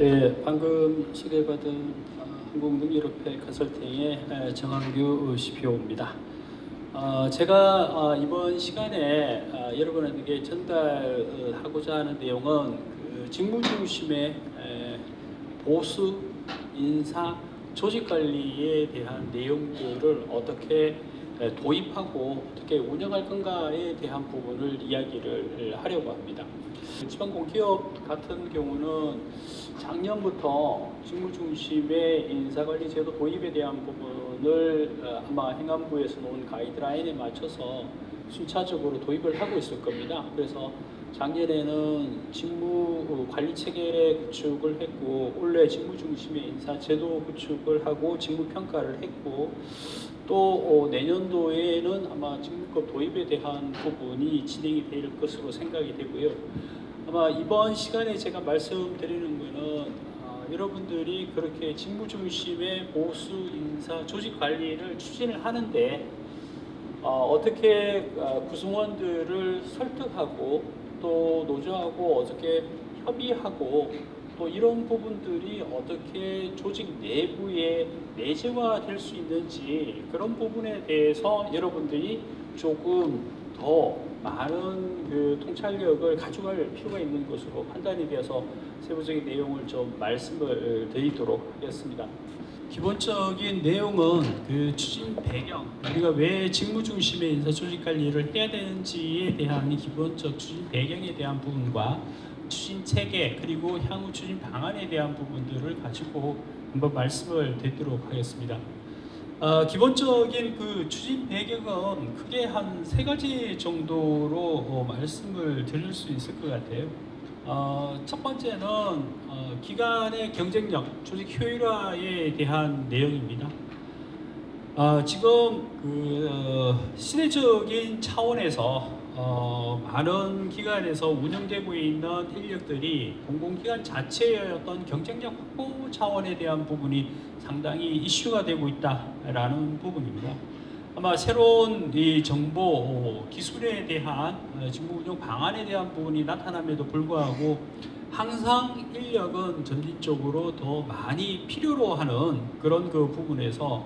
네, 방금 소개받은 한국능력협회 컨설팅의 정한규 CPO입니다. 제가 이번 시간에 여러분에게 전달하고자 하는 내용은 직무 중심의 보수, 인사, 조직관리에 대한 내용들을 어떻게 도입하고 어떻게 운영할 건가에 대한 부분을 이야기를 하려고 합니다. 지방공기업 같은 경우는 작년부터 직무중심의 인사관리 제도 도입에 대한 부분을 아마 행안부에서 놓은 가이드라인에 맞춰서 순차적으로 도입을 하고 있을 겁니다. 그래서 작년에는 직무관리체계 구축을 했고, 올해 직무중심의 인사제도 구축을 하고 직무평가를 했고, 또 내년도에는 아마 직무급 도입에 대한 부분이 진행이 될 것으로 생각이 되고요. 아마 이번 시간에 제가 말씀드리는 것은 여러분들이 그렇게 직무중심의 보수, 인사, 조직 관리를 추진을 하는데 어떻게 구성원들을 설득하고 또 노조하고 어떻게 협의하고 또 이런 부분들이 어떻게 조직 내부에 내재화될 수 있는지, 그런 부분에 대해서 여러분들이 조금 더 많은 통찰력을 가져갈 필요가 있는 것으로 판단이 되어서 세부적인 내용을 좀 말씀을 드리도록 하겠습니다. 기본적인 내용은 추진 배경, 우리가 왜 직무중심의 인사조직관리를 해야 되는지에 대한 기본적 추진 배경에 대한 부분과 추진 체계, 그리고 향후 추진 방안에 대한 부분들을 가지고 한번 말씀을 드리도록 하겠습니다. 기본적인 추진 배경은 크게 한 3가지 정도로 말씀을 드릴 수 있을 것 같아요. 첫 번째는 기관의 경쟁력, 조직 효율화에 대한 내용입니다. 지금 시대적인 차원에서 많은 기관에서 운영되고 있는 인력들이 공공기관 자체의 어떤 경쟁력 확보 차원에 대한 부분이 상당히 이슈가 되고 있다라는 부분입니다. 아마 새로운 이 정보, 기술에 대한 직무 운영 방안에 대한 부분이 나타남에도 불구하고 항상 인력은 전리적으로 더 많이 필요로 하는 그런 부분에서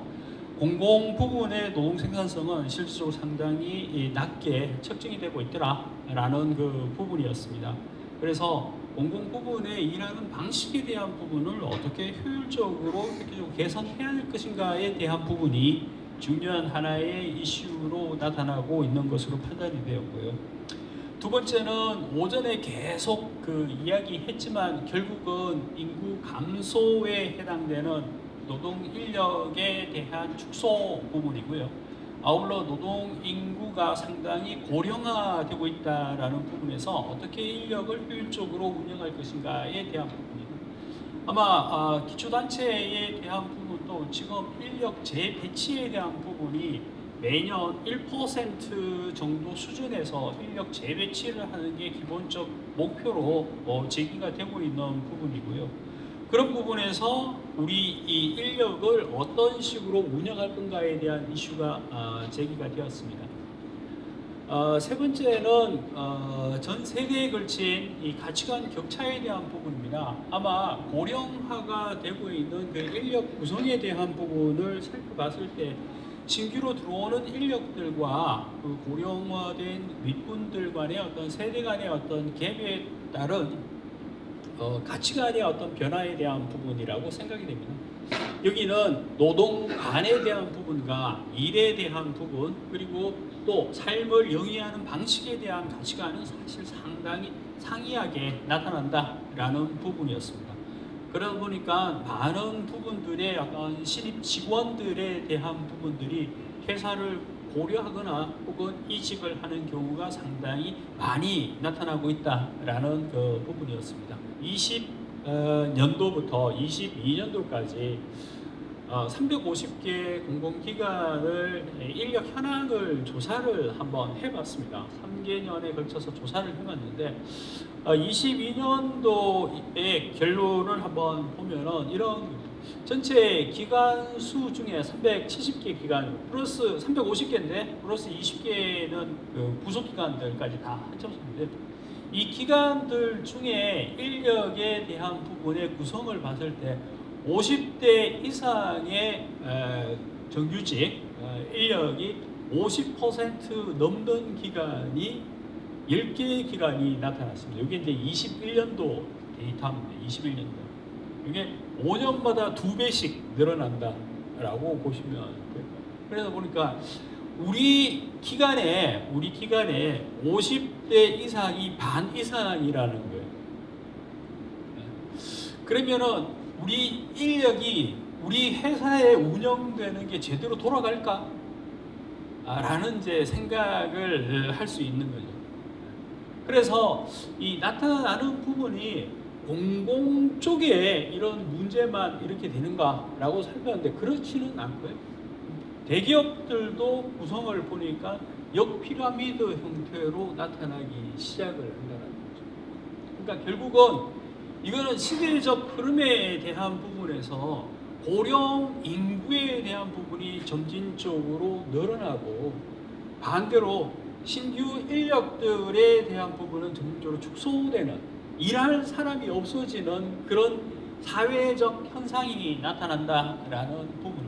공공 부분의 노동 생산성은 실질적으로 상당히 낮게 측정이 되고 있더라라는 부분이었습니다. 그래서 공공 부분에 일하는 방식에 대한 부분을 어떻게 효율적으로 개선해야 할 것인가에 대한 부분이 중요한 하나의 이슈로 나타나고 있는 것으로 판단이 되었고요. 두 번째는 오전에 계속 이야기했지만 결국은 인구 감소에 해당되는 노동 인력에 대한 축소 부분이고요. 아울러 노동 인구가 상당히 고령화되고 있다라는 부분에서 어떻게 인력을 효율적으로 운영할 것인가에 대한 부분입니다. 아마 기초단체에 대한 부분도 지금 인력 재배치에 대한 부분이 매년 1% 정도 수준에서 인력 재배치를 하는 게 기본적 목표로 제기가 되고 있는 부분이고요. 그런 부분에서 우리 이 인력을 어떤 식으로 운영할 건가에 대한 이슈가 제기가 되었습니다. 세 번째는 전 세대에 걸친 이 가치관 격차에 대한 부분입니다. 아마 고령화가 되고 있는 인력 구성에 대한 부분을 살펴봤을 때 신규로 들어오는 인력들과 고령화된 윗분들 간의 어떤 세대 간의 어떤 갭에 따른 가치관의 어떤 변화에 대한 부분이라고 생각이 됩니다. 여기는 노동관에 대한 부분과 일에 대한 부분, 그리고 또 삶을 영위하는 방식에 대한 가치관은 사실 상당히 상이하게 나타난다라는 부분이었습니다. 그러다 보니까 많은 부분들의 약간 신입 직원들에 대한 부분들이 회사를 고려하거나 혹은 이직을 하는 경우가 상당히 많이 나타나고 있다라는 부분이었습니다. 20년도부터 22년도까지 350개 공공기관을 인력 현황을 조사를 한번 해봤습니다. 3개년에 걸쳐서 조사를 해봤는데 22년도의 결론을 한번 보면은 이런 전체 기관 수 중에 370개 기관 플러스 350개인데 플러스 20개는 부속기관들까지 다 합쳐서인데 이 기관들 중에 인력에 대한 부분의 구성을 봤을 때 50대 이상의 정규직 인력이 50% 넘는 기관이 10개의 기관이 나타났습니다. 이게 이제 21년도 데이터입니다. 21년도. 이게 5년마다 2배씩 늘어난다라고 보시면 돼요. 그래서 보니까 우리 기간에 50대 이상이 반 이상이라는 거예요. 그러면은 우리 인력이 우리 회사에 운영되는 게 제대로 돌아갈까? 라는 이제 생각을 할 수 있는 거죠. 그래서 이 나타나는 부분이 공공 쪽에 이런 문제만 이렇게 되는가라고 살펴봤는데 그렇지는 않고요. 대기업들도 구성을 보니까 역피라미드 형태로 나타나기 시작을 한다는 거죠. 그러니까 결국은 이거는 시대적 흐름에 대한 부분에서 고령 인구에 대한 부분이 점진적으로 늘어나고 반대로 신규 인력들에 대한 부분은 점진적으로 축소되는 일할 사람이 없어지는 그런 사회적 현상이 나타난다라는 부분입니다.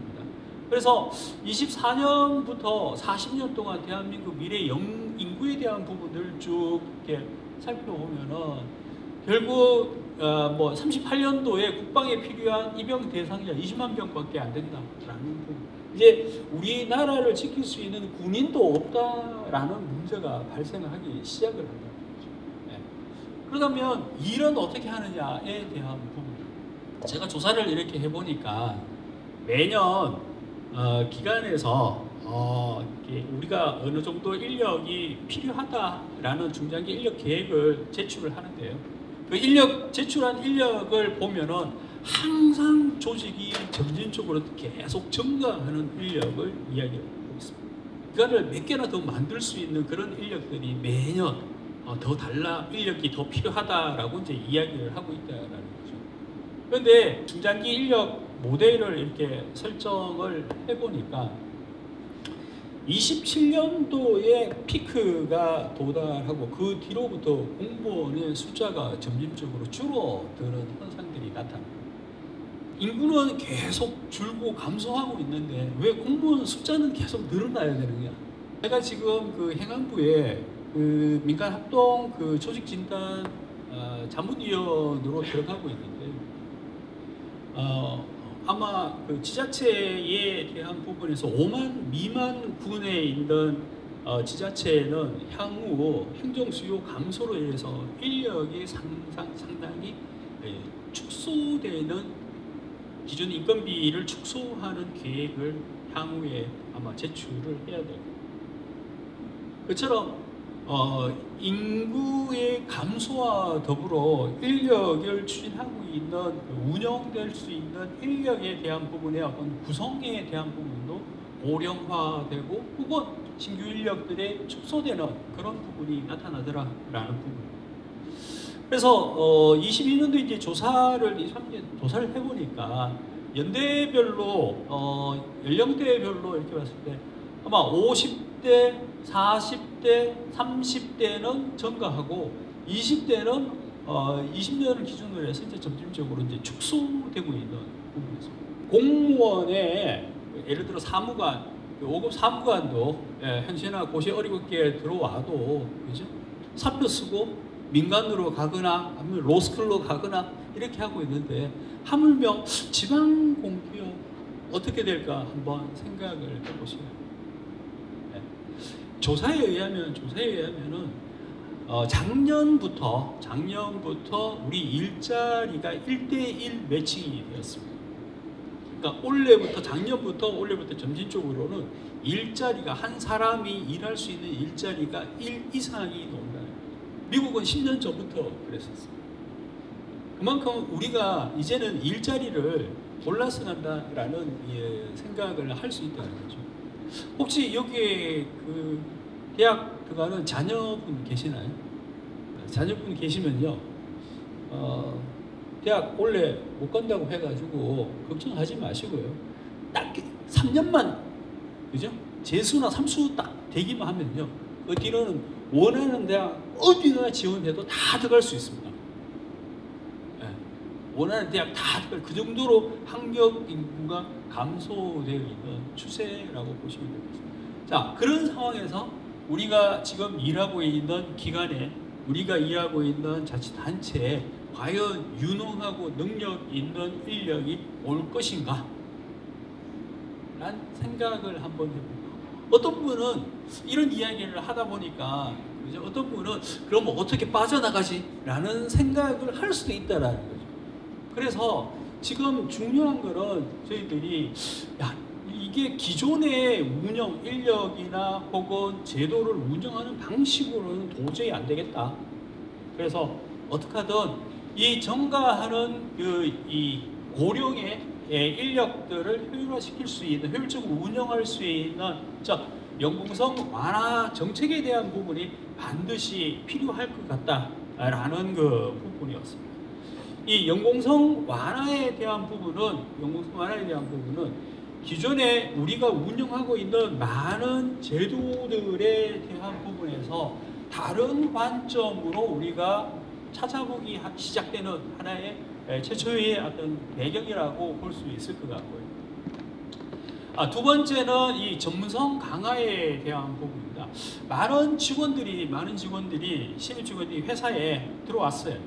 그래서 24년부터 40년 동안 대한민국 미래 인구에 대한 부분을 쭉 이렇게 살펴보면은 결국 뭐 38년도에 국방에 필요한 입영 대상자 20만 명밖에 안 된다라는 부분. 이제 우리나라를 지킬 수 있는 군인도 없다라는 문제가 발생하기 시작을 한다. 그러면 일은 어떻게 하느냐에 대한 부분. 제가 조사를 이렇게 해보니까 매년 기관에서 우리가 어느 정도 인력이 필요하다라는 중장기 인력 계획을 제출을 하는데요. 그 제출한 인력을 보면은 항상 조직이 점진적으로 계속 증가하는 인력을 이야기하고 있습니다. 그거를 몇 개나 더 만들 수 있는 그런 인력들이 매년 더 인력이 더 필요하다라고 이제 이야기를 하고 있다라는 거죠. 그런데 중장기 인력 모델을 이렇게 설정을 해보니까 27년도에 피크가 도달하고 그 뒤로부터 공무원의 숫자가 점진적으로 줄어드는 현상들이 나타납니다. 인구는 계속 줄고 감소하고 있는데 왜 공무원 숫자는 계속 늘어나야 되느냐? 제가 지금 그 행안부에 그 민간 합동 그 조직 진단 자문위원으로 들어가고 있는데 아마 그 지자체에 대한 부분에서 5만 미만 군에 있는 지자체는 향후 행정 수요 감소로 인해서 인력이 상당히 축소되는 기존 인건비를 축소하는 계획을 향후에 아마 제출을 해야 될 겁니다. 그처럼 인구의 감소와 더불어 인력을 추진하고 있는 운영될 수 있는 인력에 대한 부분의 어떤 구성에 대한 부분도 고령화되고 혹은 신규 인력들의 축소되는 그런 부분이 나타나더라라는 부분. 그래서 21년도 이제 조사를 해보니까 연대별로 연령대별로 이렇게 봤을 때 아마 50대, 40대, 30대는 증가하고 20대는 20년을 기준으로 해서 이제 점진적으로 이제 축소되고 있는 부분에서 공무원의 예를 들어 사무관, 5급 사무관도 현시나 고시 어렵게 들어와도 그죠? 사표 쓰고 민간으로 가거나 아니면 로스쿨로 가거나 이렇게 하고 있는데 하물며 지방 공기업 어떻게 될까 한번 생각을 해보시면 조사에 의하면은 작년부터 우리 일자리가 1대1 매칭이 되었습니다. 그러니까 작년부터 올해부터 점진적으로는 일자리가 한 사람이 일할 수 있는 일자리가 1 이상이 논다. 미국은 10년 전부터 그랬었어요. 그만큼 우리가 이제는 일자리를 골라서 간다라는 생각을 할 수 있다는 거죠. 혹시 여기에 그 대학 들어가는 자녀분 계시나요? 자녀분 계시면요, 대학 원래 못 간다고 해가지고 걱정하지 마시고요. 딱 3년만 그죠? 재수나 삼수 딱 되기만 하면요, 그 뒤로는 원하는 대학 어디나 지원해도 다 들어갈 수 있습니다. 예. 원하는 대학 다 들어갈, 그 정도로 학력 인구가 감소되어 있는 추세라고 보시면 되겠습니다. 자, 그런 상황에서 우리가 지금 일하고 있는 기관에, 우리가 일하고 있는 자치단체에 과연 유능하고 능력 있는 인력이 올 것인가? 라는 생각을 한번 해봅니다. 어떤 분은 이런 이야기를 하다 보니까 어떤 분은 그럼 어떻게 빠져나가지? 라는 생각을 할 수도 있다라는 거죠. 그래서 지금 중요한 거는 저희들이 이게 기존의 운영 인력이나 혹은 제도를 운영하는 방식으로는 도저히 안 되겠다. 그래서 어떻게 하든 이 증가하는 이 고령의 인력들을 효율화시킬 수 있는, 효율적으로 운영할 수 있는 연공성 완화 정책에 대한 부분이 반드시 필요할 것 같다라는 그 부분이었습니다. 이 연공성 완화에 대한 부분은 기존에 우리가 운영하고 있는 많은 제도들에 대한 부분에서 다른 관점으로 우리가 찾아보기 시작되는 하나의 최초의 어떤 배경이라고 볼 수 있을 것 같고요. 두 번째는 이 전문성 강화에 대한 부분입니다. 많은 직원들이 신입 직원들이 회사에 들어왔어요.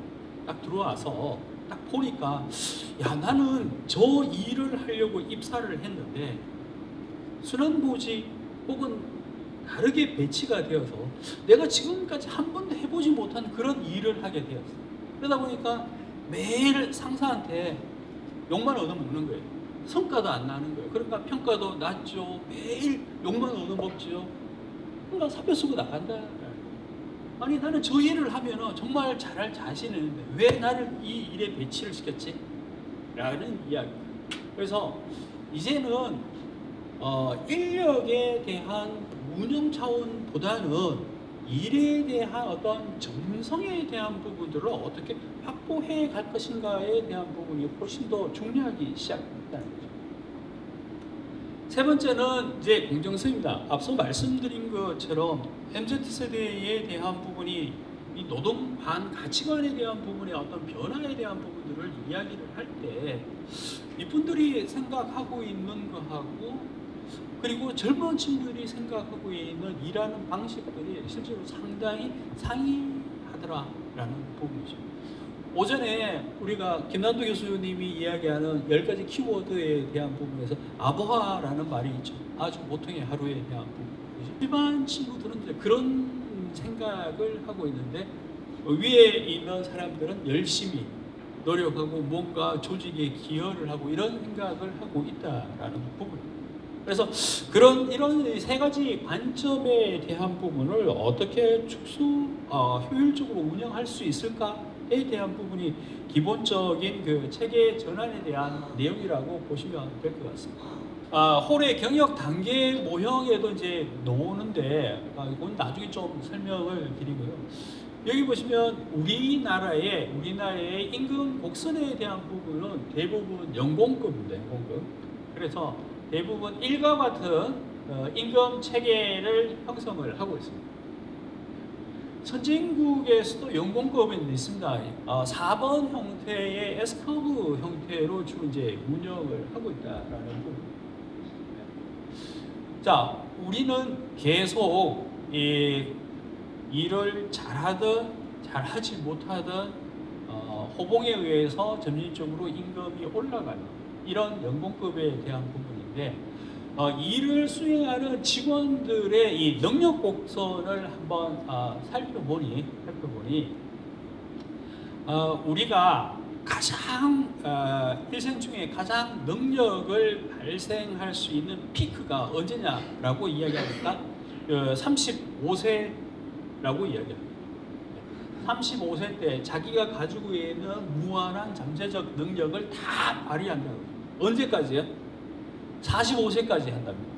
딱 들어와서 딱 보니까 나는 저 일을 하려고 입사를 했는데 순환보직 혹은 다르게 배치가 되어서 내가 지금까지 한 번도 해보지 못한 그런 일을 하게 되었어요. 그러다 보니까 매일 상사한테 욕만 얻어먹는 거예요. 성과도 안 나는 거예요. 그러니까 평가도 낮죠. 매일 욕만 얻어먹죠. 그러니까 사표 쓰고 나간다. 아니 나는 저 일을 하면 정말 잘할 자신이 있는데 왜 나를 이 일에 배치를 시켰지? 라는 이야기. 그래서 이제는 인력에 대한 운영 차원보다는 일에 대한 어떤 전문성에 대한 부분들을 어떻게 확보해 갈 것인가에 대한 부분이 훨씬 더 중요하기 시작했다는 거죠. 세 번째는 이제 공정성입니다. 앞서 말씀드린 것처럼 MZ세대에 대한 부분이 이 노동 가치관에 대한 부분의 어떤 변화에 대한 부분들을 이야기를 할 때 이분들이 생각하고 있는 거하고 그리고 젊은 친구들이 생각하고 있는 일하는 방식들이 실제로 상당히 상이하더라라는 부분이죠. 오전에 우리가 김난도 교수님이 이야기하는 10가지 키워드에 대한 부분에서 아보아라는 말이 있죠. 아주 보통의 하루에 대한 부분. 일반 친구들은 이제 그런 생각을 하고 있는데 위에 있는 사람들은 열심히 노력하고 뭔가 조직에 기여를 하고 이런 생각을 하고 있다라는 부분입니다. 그래서 이런 세 가지 관점에 대한 부분을 어떻게 효율적으로 운영할 수 있을까에 대한 부분이 기본적인 그 체계 전환에 대한 내용이라고 보시면 될 것 같습니다. 홀의 경영 단계 모형에도 이제 나오는데 이건 나중에 좀 설명을 드리고요. 여기 보시면 우리나라의 임금 곡선에 대한 부분은 대부분 연공급입니다. 연공급. 그래서 대부분 일과 같은 임금 체계를 형성을 하고 있습니다. 선진국에서도 연공급은 있습니다. 4번 형태의 S커브 형태로 주로 이제 운영을 하고 있다라는 부분. 자, 우리는 계속 일을 잘하든 잘하지 못하든 호봉에 의해서 점진적으로 임금이 올라가는 이런 연공급에 대한 부분인데 일을 수행하는 직원들의 이 능력 곡선을 한번 살펴보니 우리가 가장 일생 중에 가장 능력을 발생할 수 있는 피크가 언제냐라고 이야기하니까 35세라고 이야기합니다. 35세 때 자기가 가지고 있는 무한한 잠재적 능력을 다 발휘한다고. 언제까지요? 45세까지 한답니다.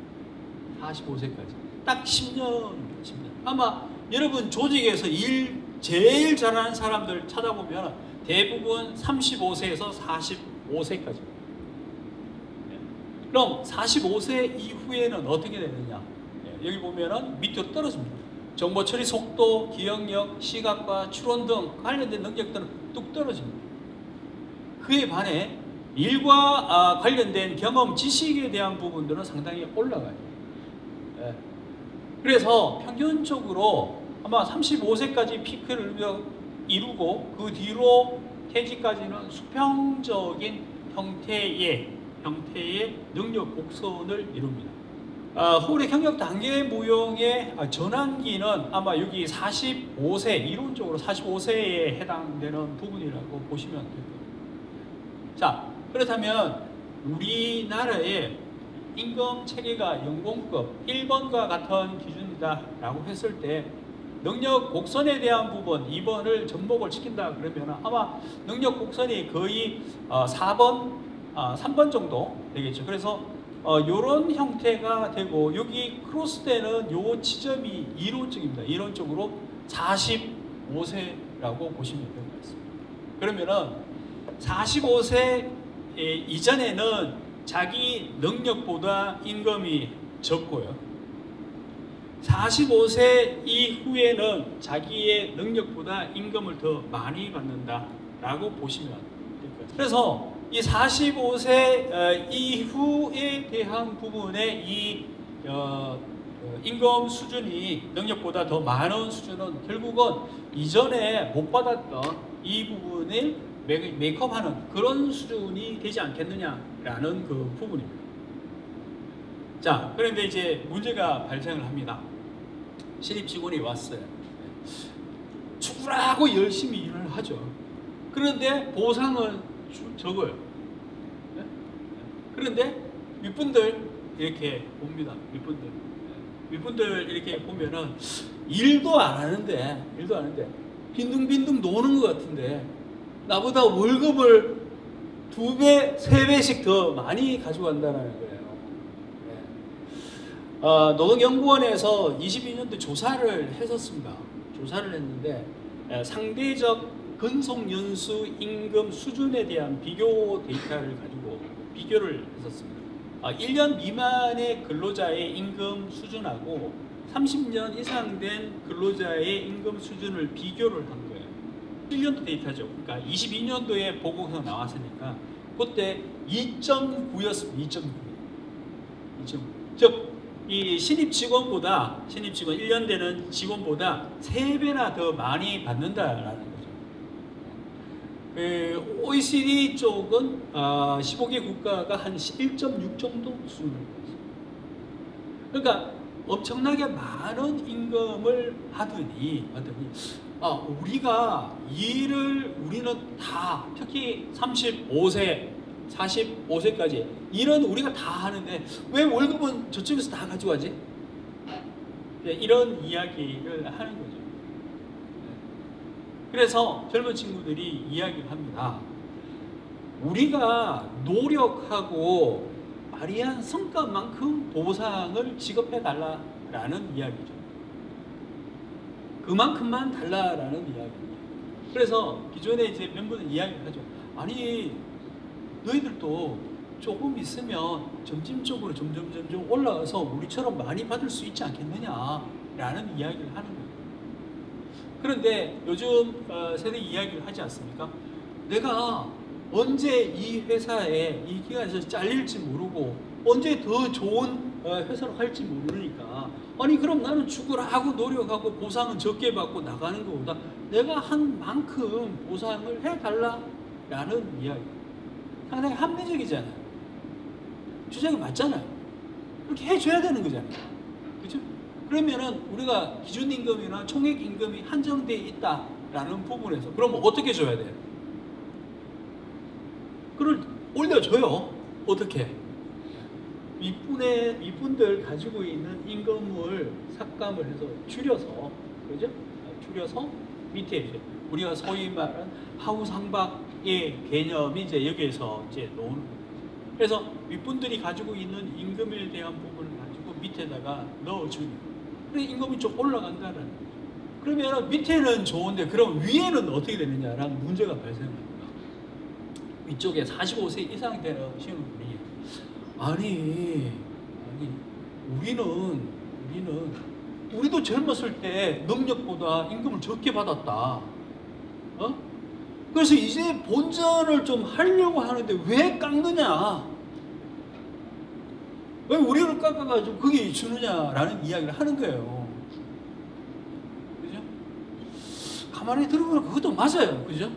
45세까지. 딱 10년. 아마 여러분 조직에서 일 제일 잘하는 사람들 찾아보면 대부분 35세에서 45세까지. 그럼 45세 이후에는 어떻게 되느냐? 여기 보면은 밑으로 떨어집니다. 정보 처리 속도, 기억력, 시각과 추론 등 관련된 능력들은 뚝 떨어집니다. 그에 반해 일과 관련된 경험, 지식에 대한 부분들은 상당히 올라가요. 예. 그래서 평균적으로 아마 35세까지 피크를 이루고 그 뒤로 퇴직까지는 수평적인 형태의 능력 곡선을 이룹니다. 홀의 경력 단계 무용의 전환기는 아마 여기 45세, 이론적으로 45세에 해당되는 부분이라고 보시면 될 겁니다. 자, 그렇다면 우리나라의 임금 체계가 연공급 1번과 같은 기준이다 라고 했을 때 능력 곡선에 대한 부분 2번을 접목을 시킨다 그러면 아마 능력 곡선이 거의 4번, 3번 정도 되겠죠. 그래서 이런 형태가 되고 여기 크로스되는 요 지점이 이론적입니다. 이론적으로 45세라고 보시면 될 것 같습니다. 그러면은 45세 이전에는 자기 능력보다 임금이 적고요. 45세 이후에는 자기의 능력보다 임금을 더 많이 받는다라고 보시면 될 것 같습니다. 그래서 이 45세 이후에 대한 부분의 이 임금 수준이 능력보다 더 많은 수준은 결국은 이전에 못 받았던 이 부분을 메이크업하는 그런 수준이 되지 않겠느냐라는 그 부분입니다. 자, 그런데 이제 문제가 발생을 합니다. 신입 직원이 왔어요. 죽으라고 열심히 일을 하죠. 그런데 보상은 적어요. 그런데 윗분들 이렇게 봅니다. 윗분들 이렇게 보면은 일도 안 하는데 빈둥빈둥 노는 것 같은데 나보다 월급을 2배, 3배씩 더 많이 가져간다는 거예요. 노동연구원에서 22년도 조사를 했었습니다. 조사를 했는데 상대적 근속연수 임금 수준에 대한 비교 데이터를 가지고 비교를 했었습니다. 1년 미만의 근로자의 임금 수준하고 30년 이상 된 근로자의 임금 수준을 비교를 한 거예요. 1년도 데이터죠. 그러니까 22년도에 보고서 나왔으니까 그때 2.9였습니다. 2.9. 즉 이 신입 직원 1년 되는 직원보다 3배나 더 많이 받는다라는 거죠. OECD 쪽은 15개 국가가 한 1.6 정도 수준을 받습니다. 그러니까 엄청나게 많은 임금을 받으니 우리는 다 특히 35세 45세까지 일은 우리가 다 하는데 왜 월급은 저쪽에서 다 가져가지? 이런 이야기를 하는 거죠. 그래서 젊은 친구들이 이야기를 합니다. 우리가 노력하고 발휘한 성과만큼 보상을 지급해달라는 이야기죠. 그만큼만 달라라는 이야기입니다. 그래서 기존에 이제 멤버들 이야기를 하죠. 아니 너희들도 조금 있으면 점진적으로 점점 올라가서 우리처럼 많이 받을 수 있지 않겠느냐라는 이야기를 하는 거예요. 그런데 요즘 세대 이야기를 하지 않습니까? 내가 언제 이 회사에 이 기관에서 잘릴지 모르고 언제 더 좋은 회사로 갈지 모르니까 아니 그럼 나는 죽으라고 노력하고 보상은 적게 받고 나가는 것보다 내가 한 만큼 보상을 해달라라는 이야기. 상당히 합리적이잖아요. 주장이 맞잖아요. 그렇게 해줘야 되는 거잖아요. 그렇죠? 그러면은 우리가 기준임금이나 총액임금이 한정되어 있다라는 부분에서 그럼 어떻게 줘야 돼요? 그걸 올려줘요. 어떻게? 윗분들 가지고 있는 임금을 삭감을 해서 줄여서, 그죠? 줄여서 밑에 이제 우리가 소위 말하는 하우상박의 개념이 이제 여기에서 이제 놓는 거예요. 그래서 윗분들이 가지고 있는 임금에 대한 부분을 가지고 밑에다가 넣어주니, 그래 임금이 좀 올라간다는 거죠. 그러면 밑에는 좋은데 그럼 위에는 어떻게 되느냐라는 문제가 발생합니다. 위쪽에 45세 이상 되는 신혼분이 우리는 우리도 젊었을 때 능력보다 임금을 적게 받았다. 그래서 이제 본전을 좀 하려고 하는데 왜 깎느냐? 왜 우리를 깎아가지고 그게 주느냐라는 이야기를 하는 거예요. 그죠? 가만히 들어보면 그것도 맞아요. 그죠?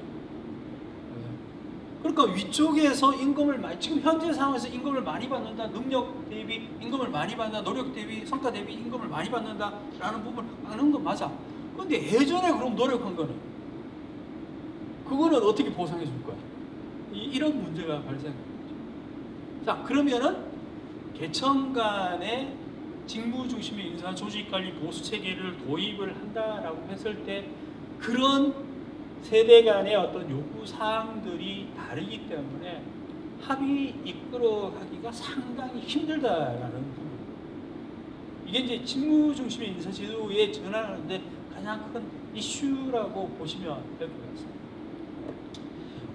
그러니까 위쪽에서 임금을 지금 현재 상황에서 임금을 많이 받는다, 능력 대비 임금을 많이 받는다, 노력 대비 성과 대비 임금을 많이 받는다라는 부분을 하는 건 맞아. 그런데 예전에 그럼 노력한 거는 그거는 어떻게 보상해 줄 거야? 이런 문제가 발생합니다. 자, 그러면은 계층 간의 직무 중심의 인사 조직 관리 보수 체계를 도입을 한다라고 했을 때 그런 세대 간의 어떤 요구 사항들이 다르기 때문에 합의 이끌어가기가 상당히 힘들다라는 부분. 이게 이제 직무 중심의 인사 제도에 전환하는데 가장 큰 이슈라고 보시면 될 것 같습니다.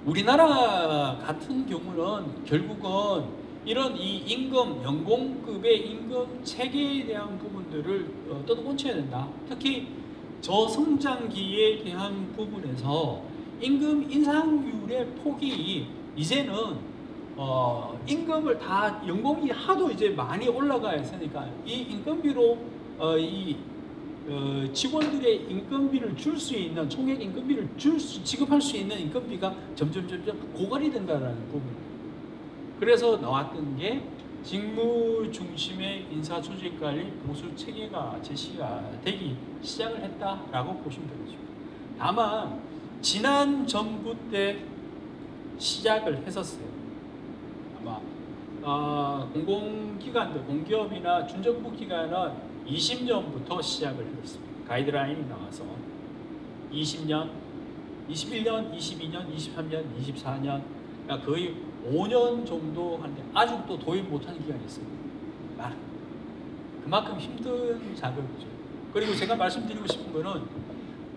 우리나라 같은 경우는 결국은 이런 이 임금, 연공급의 임금 체계에 대한 부분들을 뜯어고쳐야 된다. 특히 저성장기에 대한 부분에서 임금 인상률의 폭이 이제는 임금을 다 연공이 하도 이제 많이 올라가 있으니까 이 인건비로 직원들의 인건비를 줄 수 있는 총액 인건비를 지급할 수 있는 인건비가 점점 고갈이 된다는 부분. 그래서 나왔던 게 직무 중심의 인사 조직 관리 보수 체계가 제시가 되기 시작을 했다라고 보시면 되겠죠. 다만 지난 정부 때 시작을 했었어요. 아마 공공기관들, 공기업이나 준정부 기관은 20년부터 시작을 했습니다. 가이드라인이 나와서 20년, 21년, 22년, 23년, 24년, 그러니까 거의 5년 정도 하는데 아직도 도입 못한 기간이 있습니다. 그만큼 힘든 작업이죠. 그리고 제가 말씀드리고 싶은 거는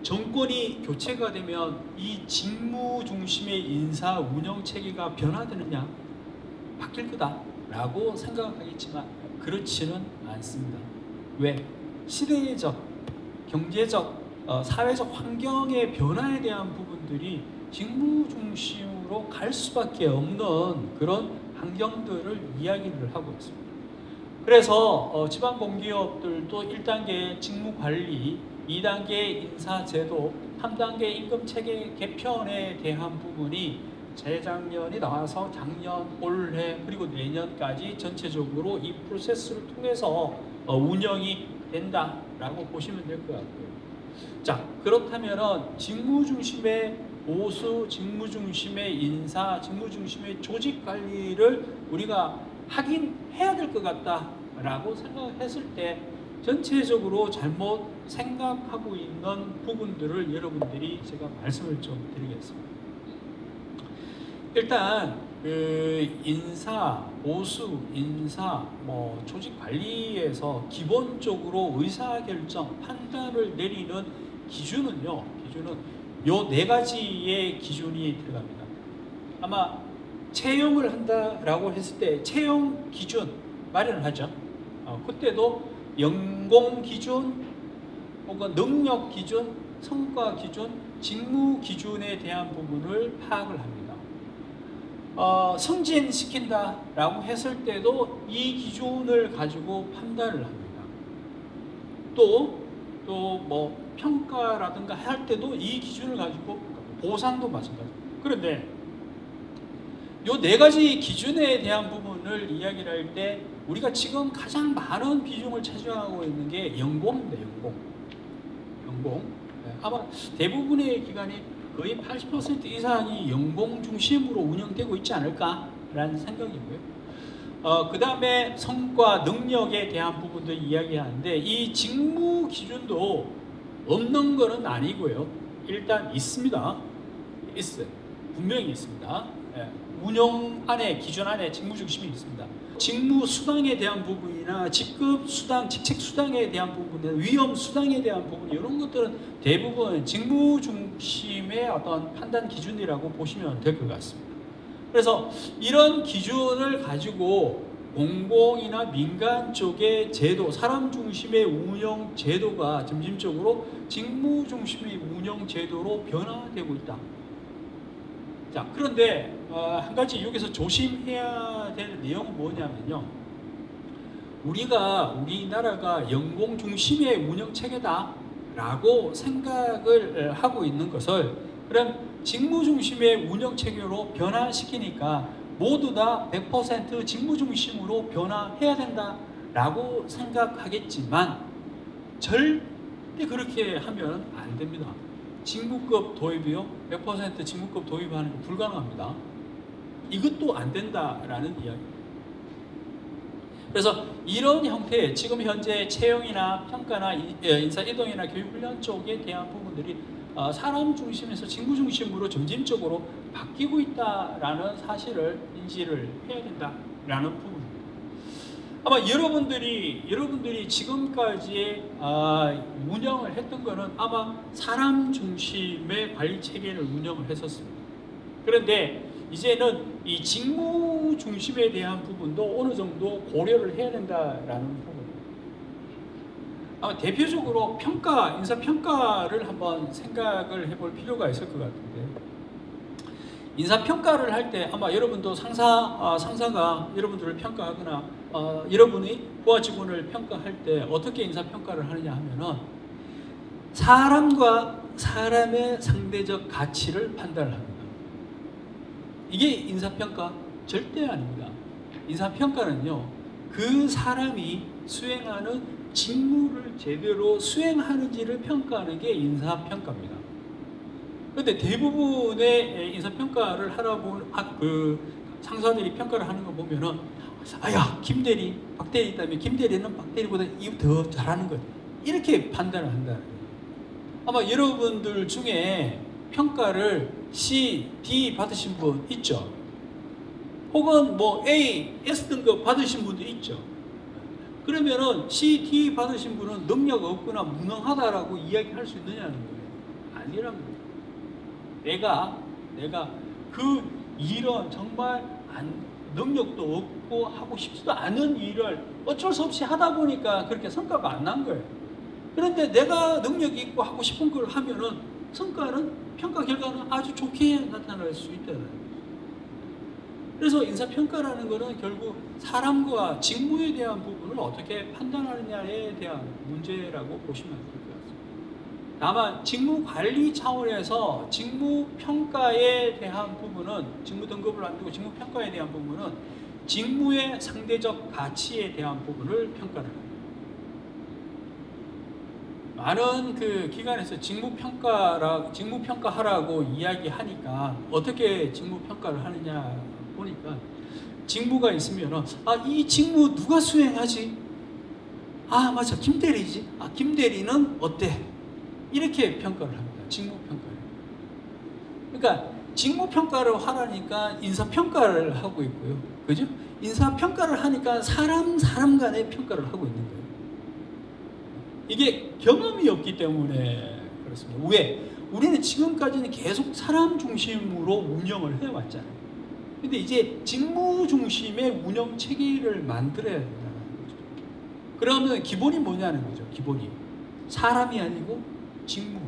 정권이 교체가 되면 이 직무 중심의 인사 운영 체계가 변화되느냐, 바뀔 거다라고 생각하겠지만 그렇지는 않습니다. 왜? 시대적, 경제적, 사회적 환경의 변화에 대한 부분들이 직무 중심으로 갈 수밖에 없는 그런 환경들을 이야기를 하고 있습니다. 그래서 지방공기업들도 1단계 직무관리, 2단계 인사제도, 3단계 임금체계 개편에 대한 부분이 재작년이 나와서 작년, 올해 그리고 내년까지 전체적으로 이 프로세스를 통해서 운영이 된다라고 보시면 될 것 같고요. 자, 그렇다면 직무 중심의 보수, 직무 중심의 인사, 직무 중심의 조직 관리를 우리가 하긴 해야 될 것 같다라고 생각했을 때 전체적으로 잘못 생각하고 있는 부분들을 여러분들이 제가 말씀을 좀 드리겠습니다. 일단 인사, 보수, 인사, 조직 관리에서 기본적으로 의사결정, 판단을 내리는 기준은 요 네 가지의 기준이 들어갑니다. 아마 채용을 한다라고 했을 때 채용 기준 마련을 하죠. 그때도 연공 기준 혹은 능력 기준, 성과 기준, 직무 기준에 대한 부분을 파악을 합니다. 승진시킨다라고 했을 때도 이 기준을 가지고 판단을 합니다. 또 평가라든가 할 때도 이 기준을 가지고 보상도 마찬가지입니다. 그런데 이 네 가지 기준에 대한 부분을 이야기를 할 때 우리가 지금 가장 많은 비중을 차지하고 있는 게 연공입니다. 연공. 아마 대부분의 기관이 거의 80% 이상이 연공 중심으로 운영되고 있지 않을까라는 생각이고요. 그 다음에 성과, 능력에 대한 부분도 이야기하는데 이 직무 기준도 없는 것은 아니고요. 일단 있습니다. 있어요. 분명히 있습니다. 운영 안에, 기준 안에 직무 중심이 있습니다. 직무 수당에 대한 부분이나 직급 수당, 직책 수당에 대한 부분, 위험 수당에 대한 부분, 이런 것들은 대부분 직무 중심의 어떤 판단 기준이라고 보시면 될 것 같습니다. 그래서 이런 기준을 가지고 공공이나 민간 쪽의 제도, 사람 중심의 운영 제도가 점진적으로 직무 중심의 운영 제도로 변화되고 있다. 자, 그런데 한 가지 여기서 조심해야 될 내용은 뭐냐면요. 우리나라가 연공 중심의 운영 체계다라고 생각을 하고 있는 것을 그럼 직무 중심의 운영 체계로 변화시키니까 모두 다 100% 직무 중심으로 변화해야 된다라고 생각하겠지만 절대 그렇게 하면 안 됩니다. 직무급 도입이요, 100% 직무급 도입하는 거 불가능합니다. 이것도 안 된다라는 이야기입니다. 그래서 이런 형태의 지금 현재 채용이나 평가나 인사 이동이나 교육훈련 쪽에 대한 부분들이 사람 중심에서 직무 중심으로 점진적으로 바뀌고 있다라는 사실을 인지를 해야 된다라는 부분입니다. 아마 여러분들이 지금까지 운영을 했던 거는 아마 사람 중심의 관리 체계를 운영을 했었습니다. 그런데 이제는 이 직무 중심에 대한 부분도 어느 정도 고려를 해야 된다라는 부분입니다. 아마 대표적으로 인사 평가를 한번 생각을 해볼 필요가 있을 것 같은데, 인사 평가를 할 때 아마 여러분도 상사가 여러분들을 평가하거나 여러분이 부하 직원을 평가할 때 어떻게 인사 평가를 하느냐 하면은 사람과 사람의 상대적 가치를 판단합니다. 이게 인사평가 절대 아닙니다. 인사평가는요, 그 사람이 수행하는 직무를 제대로 수행하는지를 평가하는 게 인사평가입니다. 그런데 대부분의 인사평가를 하라고 상사들이 평가를 하는 거 보면은 아야, 김대리, 박대리 있다면 김대리는 박대리보다 더 잘하는 것, 이렇게 판단을 한다는 거예요. 아마 여러분들 중에 평가를 C, D 받으신 분 있죠? 혹은 뭐 A, S 등급 받으신 분도 있죠? 그러면은 C, D 받으신 분은 능력 없거나 무능하다라고 이야기할 수 있느냐는 거예요. 아니란 거예요. 내가 그 일은 정말 능력도 없고 하고 싶지도 않은 일을 어쩔 수 없이 하다 보니까 그렇게 성과가 안 난 거예요. 그런데 내가 능력이 있고 하고 싶은 걸 하면은 평가 결과는 아주 좋게 나타날 수 있다는 거예요. 그래서 인사평가라는 것은 결국 사람과 직무에 대한 부분을 어떻게 판단하느냐에 대한 문제라고 보시면 될 것 같습니다. 다만 직무관리 차원에서 직무평가에 대한 부분은, 직무 등급을 안 두고 직무평가에 대한 부분은 직무의 상대적 가치에 대한 부분을 평가를 합니다. 많은 기관에서 직무평가하라고 이야기하니까 어떻게 직무평가를 하느냐 보니까 직무가 있으면 이 직무 누가 수행하지? 맞아, 김대리지. 김대리는 어때? 이렇게 평가를 합니다. 직무평가를. 그러니까 직무평가를 하라니까 인사평가를 하고 있고요. 그죠? 인사평가를 하니까 사람 간의 평가를 하고 있는 거예요. 이게 경험이 없기 때문에 그렇습니다. 왜? 우리는 지금까지는 계속 사람 중심으로 운영을 해왔잖아요. 근데 이제 직무 중심의 운영 체계를 만들어야 된다는 거죠. 그러면 기본이 뭐냐는 거죠. 기본이 사람이 아니고 직무.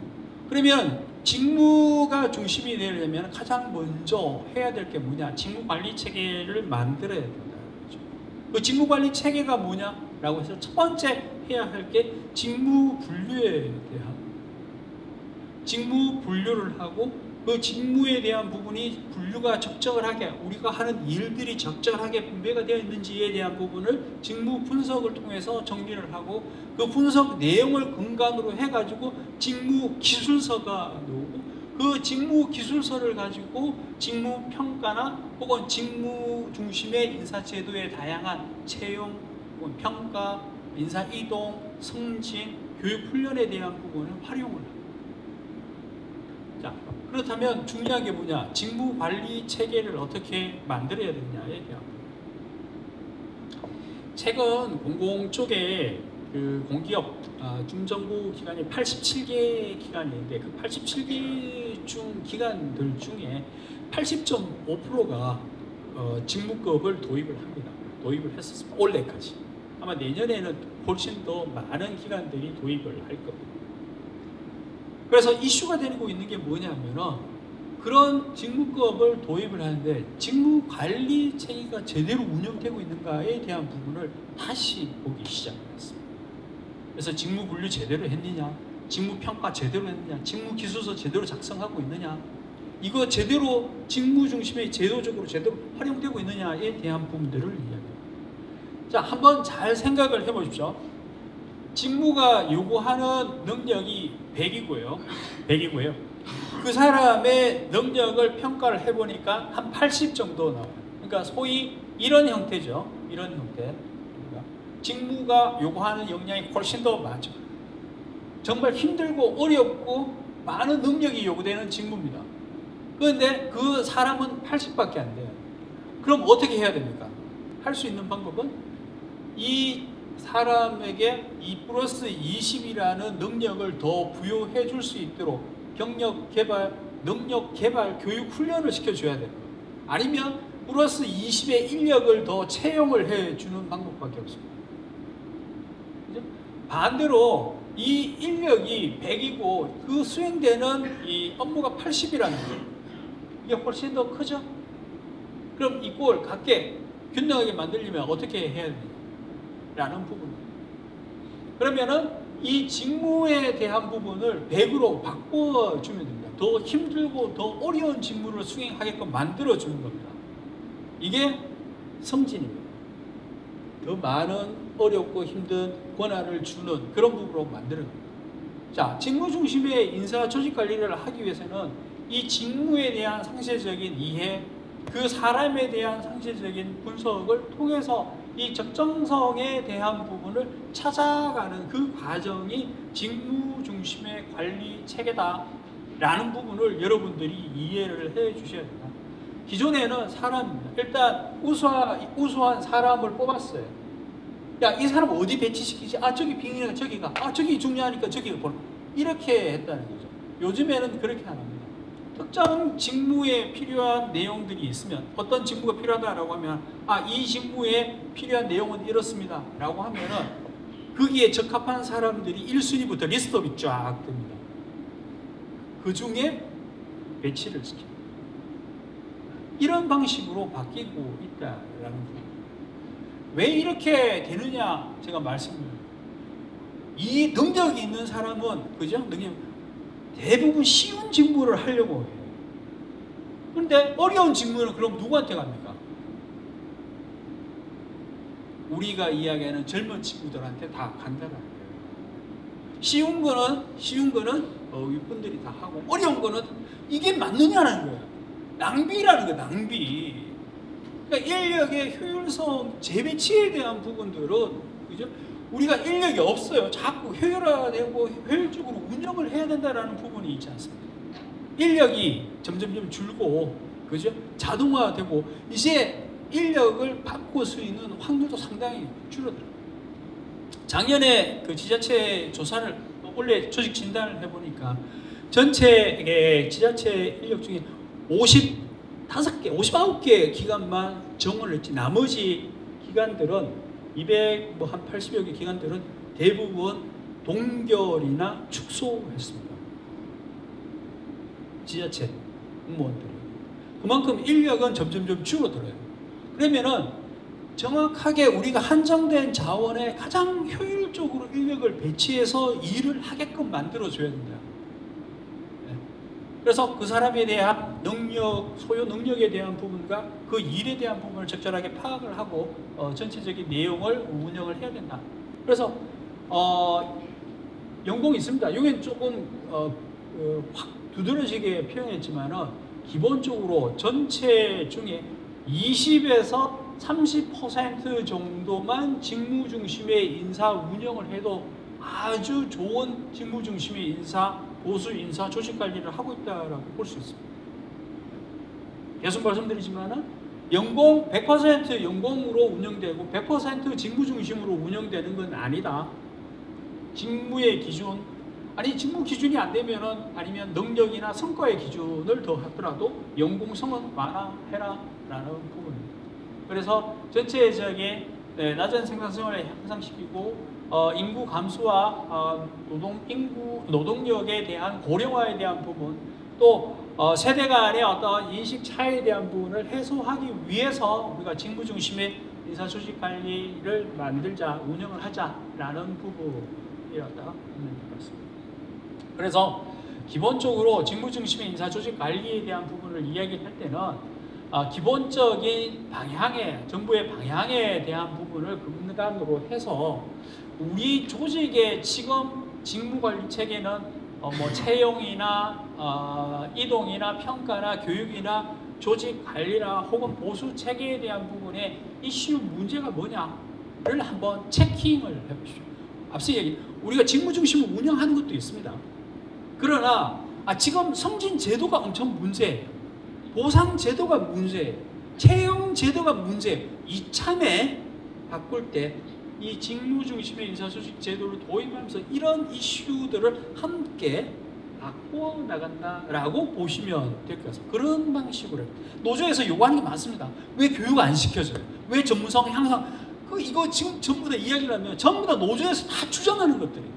그러면 직무가 중심이 되려면 가장 먼저 해야 될 게 뭐냐? 직무 관리 체계를 만들어야 된다는 거죠. 그 직무 관리 체계가 뭐냐라고 해서 첫 번째 해야 할 게 직무 분류에 대한, 직무 분류를 하고 그 직무에 대한 부분이 분류가 적절하게, 우리가 하는 일들이 적절하게 분배가 되어 있는지에 대한 부분을 직무 분석을 통해서 정리를 하고, 그 분석 내용을 근간으로 해가지고 직무 기술서가 나오고, 그 직무 기술서를 가지고 직무 평가나 혹은 직무 중심의 인사제도의 다양한 채용, 혹은 평가, 인사 이동, 승진, 교육 훈련에 대한 부분을 활용을 합니다. 자, 그렇다면 중요한 게 뭐냐? 직무 관리 체계를 어떻게 만들어야 되느냐에 대한 부분. 최근 공공 쪽에 공기업 중정부 기관이 87개 기관이 있는데 그 87개 중 기관들 중에 80.5%가 직무급을 도입을 합니다. 도입을 했었습니다. 올해까지. 아마 내년에는 훨씬 더 많은 기관들이 도입을 할 겁니다. 그래서 이슈가 되고 있는 게 뭐냐면은 그런 직무급을 도입을 하는데 직무관리 체계가 제대로 운영되고 있는가에 대한 부분을 다시 보기 시작했습니다. 그래서 직무분류 제대로 했느냐, 직무평가 제대로 했느냐, 직무기술서 제대로 작성하고 있느냐, 이거 제대로 직무 중심에 제도적으로 제대로 활용되고 있느냐에 대한 부분들을 이야기합니다. 자, 한번 잘 생각을 해보십시오. 직무가 요구하는 능력이 100이고요. 그 사람의 능력을 평가를 해보니까 한 80 정도 나와요. 그러니까 소위 이런 형태죠. 이런 형태. 직무가 요구하는 역량이 훨씬 더 많죠. 정말 힘들고 어렵고 많은 능력이 요구되는 직무입니다. 그런데 그 사람은 80밖에 안 돼요. 그럼 어떻게 해야 됩니까? 할 수 있는 방법은 이 사람에게 2+20이라는 능력을 더 부여해 줄 수 있도록 경력 개발, 능력 개발, 교육 훈련을 시켜줘야 돼요. 아니면 +20의 인력을 더 채용을 해주는 방법밖에 없습니다. 그죠? 반대로 이 인력이 100이고 그 수행되는 이 업무가 80이라는 거예요. 이게 훨씬 더 크죠? 그럼 이 꼴 같게 균등하게 만들려면 어떻게 해야 됩니까? 라는 부분. 그러면은 이 직무에 대한 부분을 100으로 바꿔주면 됩니다. 더 힘들고 더 어려운 직무를 수행하게끔 만들어주는 겁니다. 이게 성진입니다. 더 많은 어렵고 힘든 권한을 주는 그런 부분으로 만드는 겁니다. 자, 직무 중심의 인사 조직 관리를 하기 위해서는 이 직무에 대한 상세적인 이해, 그 사람에 대한 상세적인 분석을 통해서 이 적정성에 대한 부분을 찾아가는 그 과정이 직무 중심의 관리 체계다라는 부분을 여러분들이 이해를 해 주셔야 됩니다. 기존에는 사람입니다. 일단 우수한 사람을 뽑았어요. 야, 이 사람 어디 배치시키지? 아, 저기 빙의가 저기가. 아, 저기 중요하니까 저기가 보는. 이렇게 했다는 거죠. 요즘에는 그렇게 안 합니다. 특정 직무에 필요한 내용들이 있으면 어떤 직무가 필요하다라고 하면 아, 이 직무에 필요한 내용은 이렇습니다 라고 하면은 거기에 적합한 사람들이 1순위부터 리스트업이 쫙 됩니다. 그 중에 배치를 시킵니다. 이런 방식으로 바뀌고 있다라는 거예요. 왜 이렇게 되느냐 제가 말씀드려요. 이 능력이 있는 사람은 그죠? 대부분 쉬운 직무를 하려고 해요. 그런데 어려운 직무는 그럼 누구한테 갑니까? 우리가 이야기하는 젊은 친구들한테 다 간다는 거예요. 쉬운 거는 윗분들이 다 하고 어려운 거는 이게 맞느냐는 거예요. 낭비라는 거예요. 낭비. 그러니까 인력의 효율성 재배치에 대한 부분들은 그죠? 우리가 인력이 없어요. 자꾸 효율화되고 효율적으로 운영을 해야 된다는 부분이 있지 않습니까? 인력이 점점 줄고, 그죠? 자동화되고, 이제 인력을 바꿀 수 있는 확률도 상당히 줄어들어요. 작년에 그 지자체 조사를, 원래 조직 진단을 해보니까, 전체 지자체 인력 중에 59개 기관만 정원을 했지, 나머지 기관들은 280여 개 기관들은 대부분 동결이나 축소했습니다. 지자체 공무원들이. 그만큼 인력은 점점 줄어들어요. 그러면은 정확하게 우리가 한정된 자원에 가장 효율적으로 인력을 배치해서 일을 하게끔 만들어줘야 된다. 그래서 그 사람에 대한 능력, 소요 능력에 대한 부분과 그 일에 대한 부분을 적절하게 파악을 하고 전체적인 내용을 운영을 해야 된다. 그래서 연공이 있습니다. 이게 조금 확 두드러지게 표현했지만은 기본적으로 전체 중에 20에서 30% 정도만 직무 중심의 인사 운영을 해도 아주 좋은 직무 중심의 인사, 보수 인사, 조직 관리를 하고 있다라고 볼 수 있습니다. 계속 말씀드리지만은 연공 100% 연공으로 운영되고 100% 직무 중심으로 운영되는 건 아니다. 직무의 기준, 아니 직무 기준이 안 되면은 아니면 능력이나 성과의 기준을 더 하더라도 연공성은 완화해라라는 부분입니다. 그래서 전체적인 낮은 생산성을 향상시키고 인구 감소와 노동력에 대한 고령화에 대한 부분, 또 세대 간의 어떤 인식 차이에 대한 부분을 해소하기 위해서 우리가 직무 중심의 인사조직 관리를 만들자, 운영을 하자라는 부분이었다 하면 될 것 같습니다. 그래서 기본적으로 직무 중심의 인사조직 관리에 대한 부분을 이야기할 때는 기본적인 방향에, 정부의 방향에 대한 부분을 근간으로 해서 우리 조직의 지금 직무관리 체계는 채용이나 이동이나 평가나 교육이나 조직 관리나 혹은 보수 체계에 대한 부분에 이슈 문제가 뭐냐를 한번 체킹을 해보시죠. 앞서 얘기, 우리가 직무 중심을 운영하는 것도 있습니다. 그러나 지금 승진 제도가 엄청 문제예요. 보상 제도가 문제예요. 채용 제도가 문제예요. 이참에 바꿀 때 이 직무 중심의 인사조직 제도를 도입하면서 이런 이슈들을 함께 바꿔 나간다라고 보시면 될 것 같습니다. 그런 방식으로 노조에서 요구하는 게 많습니다. 왜 교육 안 시켜줘요? 왜 전문성 향상? 이거 지금 전부 다 이야기를 하면 전부 다 노조에서 다 주장하는 것들이에요.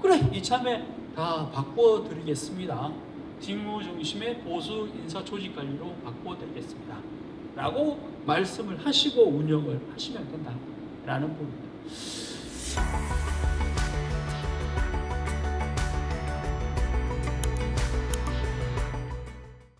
그래, 이참에 다 바꿔드리겠습니다. 직무 중심의 보수 인사 조직 관리로 바꿔드리겠습니다. 라고 말씀을 하시고 운영을 하시면 된다라는 부분입니다.